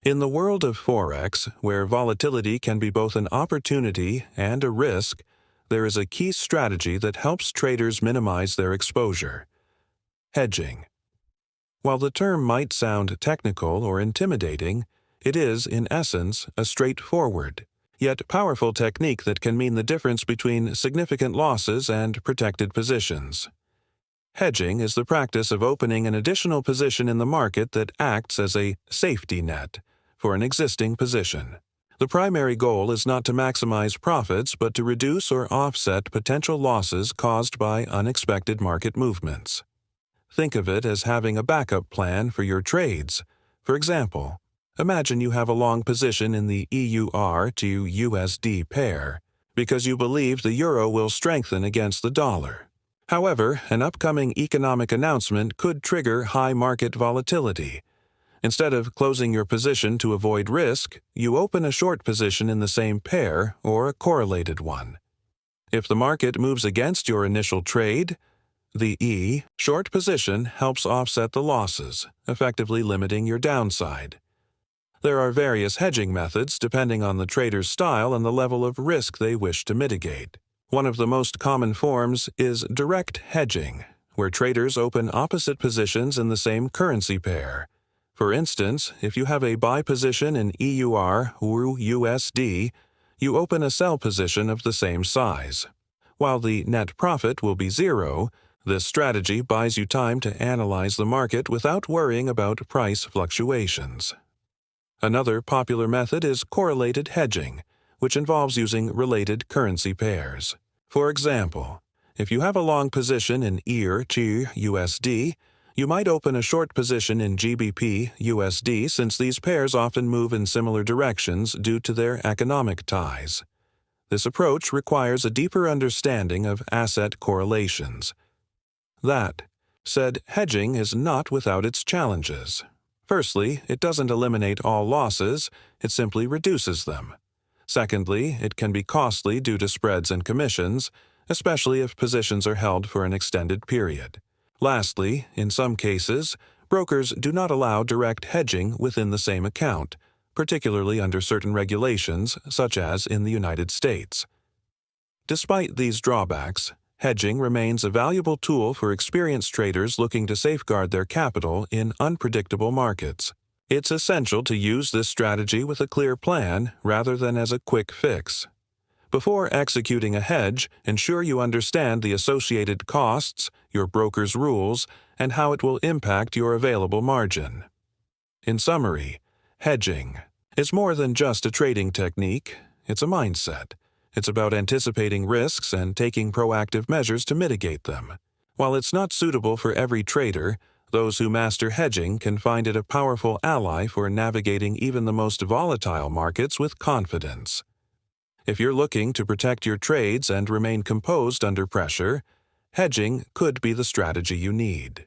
In the world of Forex, where volatility can be both an opportunity and a risk, there is a key strategy that helps traders minimize their exposure: hedging. While the term might sound technical or intimidating, it is, in essence, a straightforward, yet powerful technique that can mean the difference between significant losses and protected positions. Hedging is the practice of opening an additional position in the market that acts as a safety net for an existing position. The primary goal is not to maximize profits but to reduce or offset potential losses caused by unexpected market movements. Think of it as having a backup plan for your trades. For example, imagine you have a long position in the EUR to USD pair because you believe the euro will strengthen against the dollar. However, an upcoming economic announcement could trigger high market volatility. Instead of closing your position to avoid risk, you open a short position in the same pair or a correlated one. If the market moves against your initial trade, the short position helps offset the losses, effectively limiting your downside. There are various hedging methods depending on the trader's style and the level of risk they wish to mitigate. One of the most common forms is direct hedging, where traders open opposite positions in the same currency pair. For instance, if you have a buy position in EUR or USD, you open a sell position of the same size. While the net profit will be zero, this strategy buys you time to analyze the market without worrying about price fluctuations. Another popular method is correlated hedging, which involves using related currency pairs. For example, if you have a long position in EUR to USD, you might open a short position in GBP USD since these pairs often move in similar directions due to their economic ties. This approach requires a deeper understanding of asset correlations. That said, hedging is not without its challenges. Firstly, it doesn't eliminate all losses, it simply reduces them. Secondly, it can be costly due to spreads and commissions, especially if positions are held for an extended period. Lastly, in some cases, brokers do not allow direct hedging within the same account, particularly under certain regulations, such as in the United States. Despite these drawbacks, hedging remains a valuable tool for experienced traders looking to safeguard their capital in unpredictable markets. It's essential to use this strategy with a clear plan rather than as a quick fix. Before executing a hedge, ensure you understand the associated costs, your broker's rules, and how it will impact your available margin. In summary, hedging is more than just a trading technique, it's a mindset. It's about anticipating risks and taking proactive measures to mitigate them. While it's not suitable for every trader, those who master hedging can find it a powerful ally for navigating even the most volatile markets with confidence. If you're looking to protect your trades and remain composed under pressure, hedging could be the strategy you need.